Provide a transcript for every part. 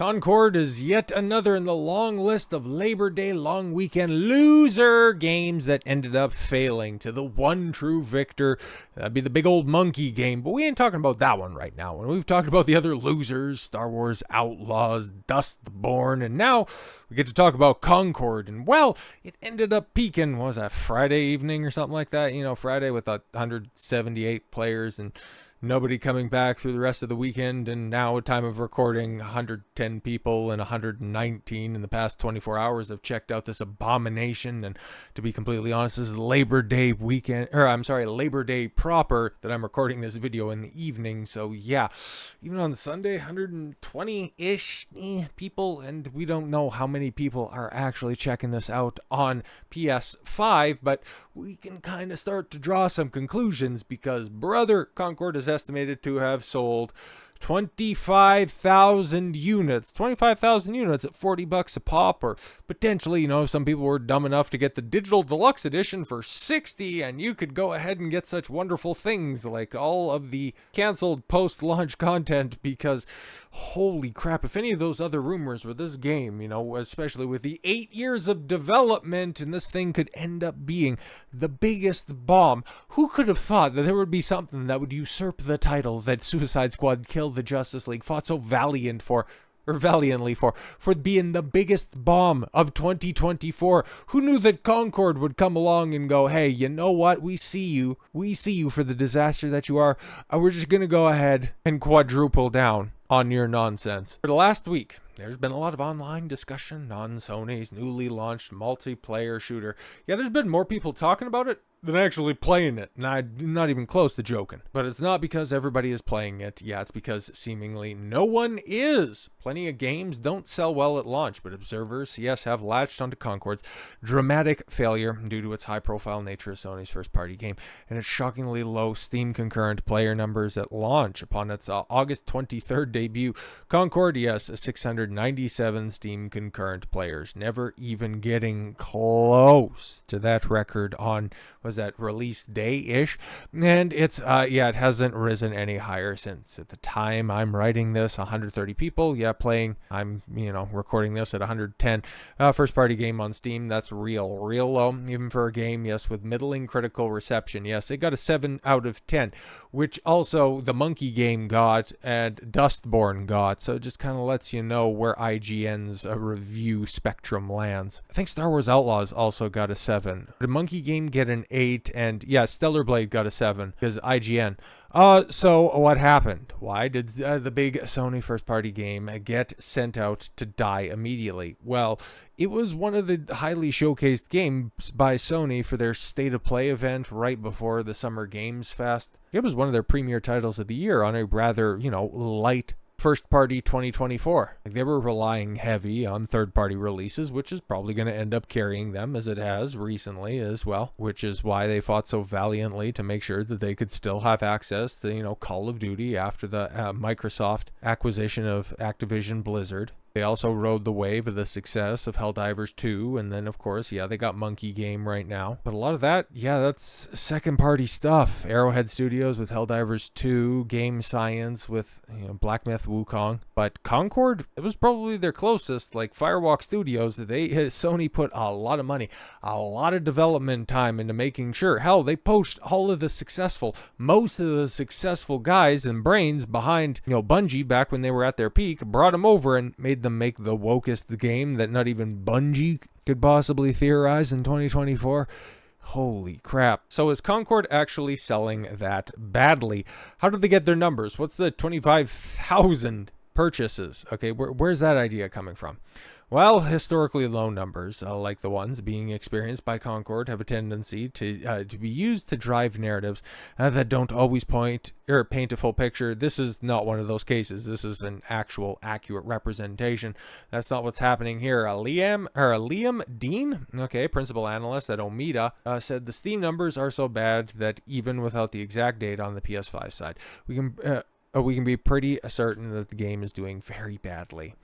Concord is yet another in the long list of Labor Day long weekend loser games that ended up failing to the one true victor. That'd be the big old monkey game, but we ain't talking about that one right now. And we've talked about the other losers, Star Wars Outlaws, Dustborn, and now we get to talk about Concord. And well, it ended up peaking, what was that, Friday evening or something like that? You know, Friday with 178 players and nobody coming back through the rest of the weekend, and now at time of recording 110 people and 119 in the past 24 hours have checked out this abomination. And to be completely honest, this is Labor Day weekend, or I'm sorry, Labor Day proper that I'm recording this video in the evening. So yeah, even on Sunday, 120-ish people, and we don't know how many people are actually checking this out on PS5, but we can kind of start to draw some conclusions because brother, Concord is estimated to have sold 25,000 units. 25,000 units at $40 a pop, or potentially, you know, some people were dumb enough to get the digital deluxe edition for $60, and you could go ahead and get such wonderful things like all of the canceled post-launch content, because holy crap, if any of those other rumors were this game, you know, especially with the 8 years of development, and this thing could end up being the biggest bomb. Who could have thought that there would be something that would usurp the title that Suicide Squad Kill the Justice League fought so valiantly for being the biggest bomb of 2024? Who knew that Concord would come along and go, hey, you know what, we see you for the disaster that you are, we're just gonna go ahead and quadruple down on your nonsense. For the last week, there's been a lot of online discussion on Sony's newly launched multiplayer shooter. Yeah, there's been more people talking about it than actually playing it, and I'm not even close to joking. But it's not because everybody is playing it. Yeah, it's because seemingly no one is. Plenty of games don't sell well at launch, but observers, yes, have latched onto Concord's dramatic failure due to its high-profile nature as Sony's first-party game and its shockingly low Steam concurrent player numbers at launch. Upon its August 23rd debut, Concord, yes, 697 Steam concurrent players, never even getting close to that record on, was that release day-ish? And it's, it hasn't risen any higher since. At the time I'm writing this, 130 people, playing. I'm, recording this at 110. First-party game on Steam, that's real low, even for a game, yes, with middling critical reception. Yes, it got a 7 out of 10, which also the Monkey game got and Dustborn got, so it just kind of lets you know where IGN's review spectrum lands. I think Star Wars Outlaws also got a 7. The Monkey game get an 8, and yeah, Stellar Blade got a 7 because IGN. So what happened? Why did the big Sony first-party game get sent out to die immediately? Well, it was one of the highly showcased games by Sony for their State of Play event right before the Summer Games Fest. It was one of their premier titles of the year on a rather, light first-party 2024. They were relying heavy on third-party releases, which is probably going to end up carrying them, as it has recently as well, which is why they fought so valiantly to make sure that they could still have access to, Call of Duty after the Microsoft acquisition of Activision Blizzard. They also rode the wave of the success of Helldivers 2, and then, of course, they got Monkey Game right now. But a lot of that, that's second-party stuff. Arrowhead Studios with Helldivers 2, Game Science with, Black Myth Wukong. But Concord, it was probably their closest. Like Firewalk Studios, Sony put a lot of money, a lot of development time into making sure. Hell, they poached all of the most of the successful guys and brains behind, Bungie back when they were at their peak, brought them over and made them make the wokest game that not even Bungie could possibly theorize in 2024. Holy crap. So is Concord actually selling that badly? How did they get their numbers? What's the 25,000 purchases? Okay, where's that idea coming from? Well, historically low numbers, like the ones being experienced by Concord, have a tendency to be used to drive narratives that don't always paint a full picture. This is not one of those cases. This is an actual accurate representation. That's not what's happening here. Liam Dean, principal analyst at Omida, said the Steam numbers are so bad that even without the exact data on the PS5 side, we can be pretty certain that the game is doing very badly.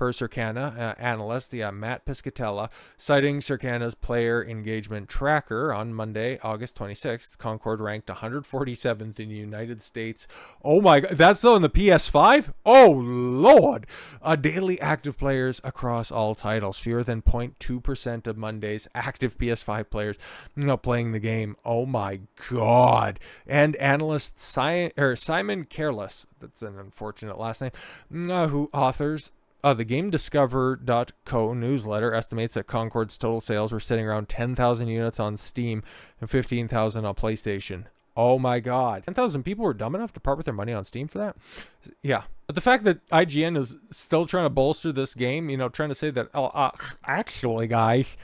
per Circana analyst Matt Piscatella, citing Circana's player engagement tracker on Monday, August 26th. Concord ranked 147th in the United States. Oh my God, that's though in the PS5? Oh Lord! Daily active players across all titles, fewer than 0.2% of Monday's active PS5 players playing the game. Oh my God! And analyst Simon Careless, that's an unfortunate last name, who authors the GameDiscover.co newsletter, estimates that Concord's total sales were sitting around 10,000 units on Steam and 15,000 on PlayStation. Oh my God. 10,000 people were dumb enough to part with their money on Steam for that? Yeah. But the fact that IGN is still trying to bolster this game, trying to say that, actually, guys,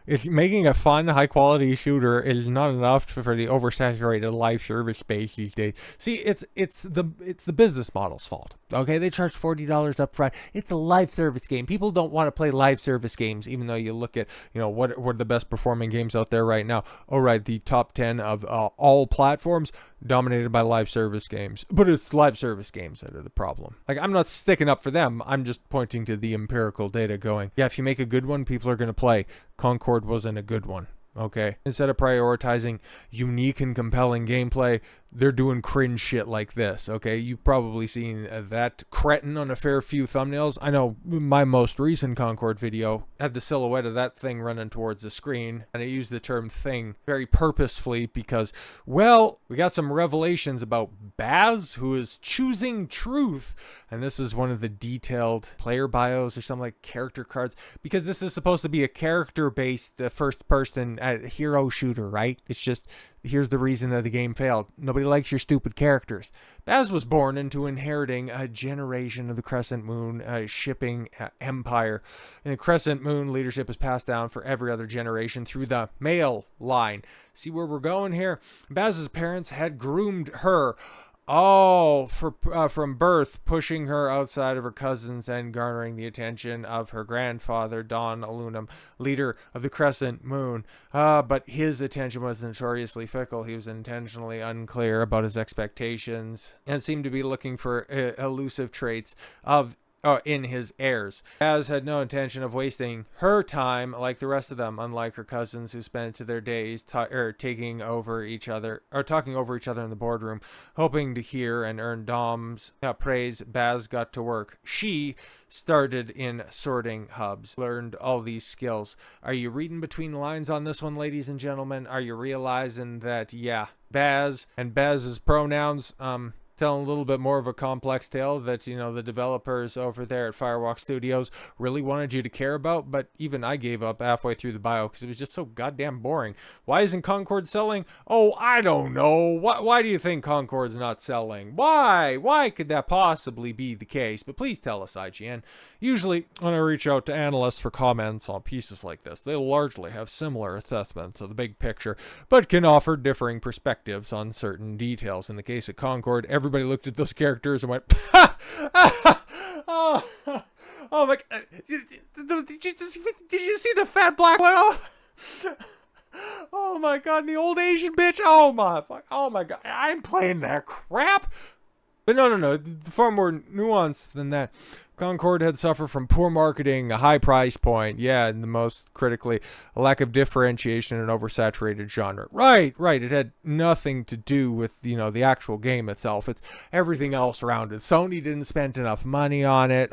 if making a fun, high-quality shooter is not enough for the oversaturated live service space these days. See, it's the business model's fault. Okay, they charge $40 up front. It's a live service game. People don't want to play live service games, even though you look at, what are the best performing games out there right now. Oh, right, the top 10 of all platforms dominated by live service games. But it's live service games that are the problem. Like, I'm not sticking up for them. I'm just pointing to the empirical data going, yeah, if you make a good one, people are going to play. Concord wasn't a good one. Okay, instead of prioritizing unique and compelling gameplay, they're doing cringe shit like this. Okay, you've probably seen that cretin on a fair few thumbnails. I know my most recent Concord video had the silhouette of that thing running towards the screen, and I used the term thing very purposefully because, well, we got some revelations about Baz, who is choosing truth, and this is one of the detailed player bios or something like character cards, because this is supposed to be a character-based first-person hero shooter, right? It's just, here's the reason that the game failed. Nobody likes your stupid characters. Baz was born into inheriting a generation of the Crescent Moon shipping empire. And the Crescent Moon leadership is passed down for every other generation through the male line. See where we're going here? Baz's parents had groomed her. From birth, pushing her outside of her cousins and garnering the attention of her grandfather, Don Alunum, leader of the Crescent Moon. But his attention was notoriously fickle. He was intentionally unclear about his expectations and seemed to be looking for elusive traits in his heirs. Baz had no intention of wasting her time like the rest of them, unlike her cousins who spent their days talking over each other in the boardroom, hoping to hear and earn Dom's praise. Baz got to work. She started in sorting hubs, learned all these skills. Are you reading between the lines on this one, ladies and gentlemen? Are you realizing that, yeah, Baz and Baz's pronouns, telling a little bit more of a complex tale that, the developers over there at Firewalk Studios really wanted you to care about, but even I gave up halfway through the bio because it was just so goddamn boring. Why isn't Concord selling? Oh, I don't know. Why do you think Concord's not selling? Why could that possibly be the case? But please tell us, IGN. Usually, when I reach out to analysts for comments on pieces like this, they largely have similar assessments of the big picture, but can offer differing perspectives on certain details. In the case of Concord, everybody looked at those characters and went, oh my God. Did you see the fat black one? Oh my God, the old Asian bitch. Oh my God, I'm playing that crap. But no, far more nuanced than that. Concord had suffered from poor marketing, a high price point, and the most critically, a lack of differentiation in an oversaturated genre. Right. It had nothing to do with, the actual game itself. It's everything else around it. Sony didn't spend enough money on it.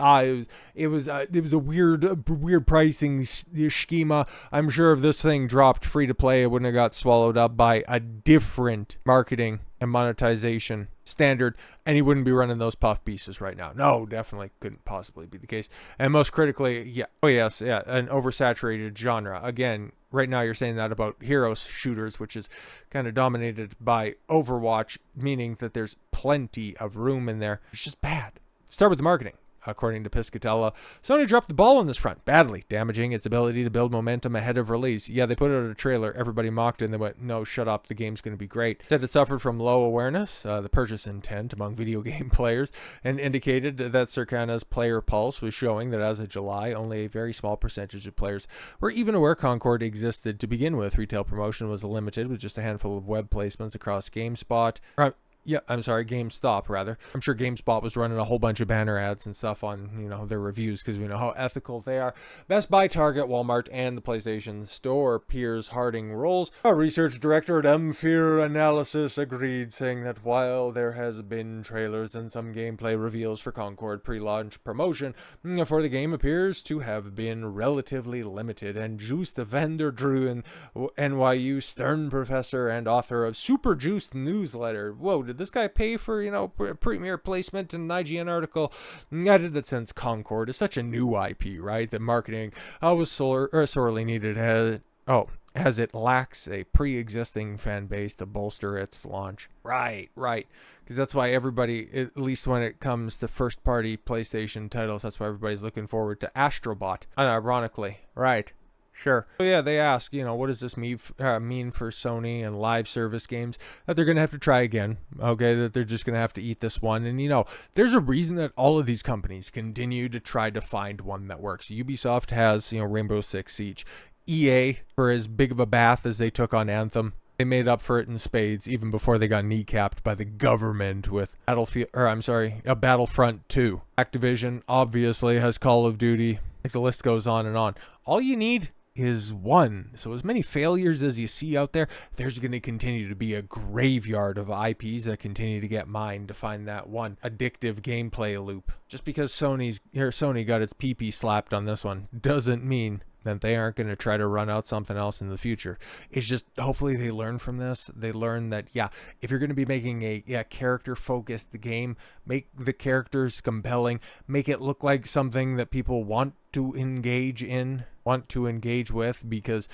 It was a weird pricing schema. I'm sure if this thing dropped free to play, it wouldn't have got swallowed up by a different marketing and monetization standard, and he wouldn't be running those puff pieces right now. No, definitely couldn't possibly be the case. And most critically, an oversaturated genre. Again, right now you're saying that about hero shooters, which is kind of dominated by Overwatch, meaning that there's plenty of room in there. It's just bad. Start with the marketing. According to Piscatella, Sony dropped the ball on this front, badly damaging its ability to build momentum ahead of release. Yeah, they put out a trailer, everybody mocked it, and they went, no, shut up, the game's going to be great. Said it suffered from low awareness, the purchase intent among video game players, and indicated that Circana's player pulse was showing that as of July, only a very small percentage of players were even aware Concord existed to begin with. Retail promotion was limited with just a handful of web placements across GameSpot. Yeah, I'm sorry, GameStop, rather. I'm sure GameSpot was running a whole bunch of banner ads and stuff on, their reviews because we know how ethical they are. Best Buy, Target, Walmart, and the PlayStation Store. Piers Harding Rolls, a research director at M-Fear Analysis, agreed, saying that while there has been trailers and some gameplay reveals for Concord pre-launch promotion for the game appears to have been relatively limited, and Juice the Vendor Drew, an NYU Stern professor and author of Super Juice newsletter. Whoa, did this guy pay for, premier placement in an IGN article? I did that since Concord is such a new IP, right? That marketing was sorely needed as it lacks a pre-existing fan base to bolster its launch. Right. Because that's why everybody, at least when it comes to first-party PlayStation titles, that's why everybody's looking forward to Astrobot, unironically. Right. Sure. So yeah, they ask, what does this mean for Sony and live service games? That they're going to have to try again, okay? That they're just going to have to eat this one. And, there's a reason that all of these companies continue to try to find one that works. Ubisoft has, Rainbow Six Siege. EA, for as big of a bath as they took on Anthem, they made up for it in spades even before they got kneecapped by the government with Battlefront 2. Activision obviously has Call of Duty. Like the list goes on and on. All you need is one. So as many failures as you see out there, there's going to continue to be a graveyard of IPs that continue to get mined to find that one addictive gameplay loop. Just because Sony got its pee-pee slapped on this one doesn't mean that they aren't going to try to run out something else in the future. It's just, hopefully they learn from this. They learn that, if you're going to be making a character-focused game, make the characters compelling, make it look like something that people want to engage with, because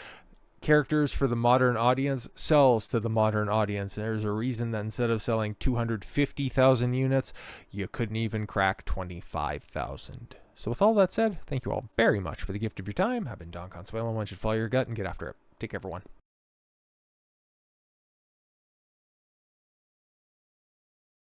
characters for the modern audience sells to the modern audience. There's a reason that instead of selling 250,000 units, you couldn't even crack 25,000. So with all that said, thank you all very much for the gift of your time. I've been Don Consuelo. One should follow your gut and get after it. Take care, everyone.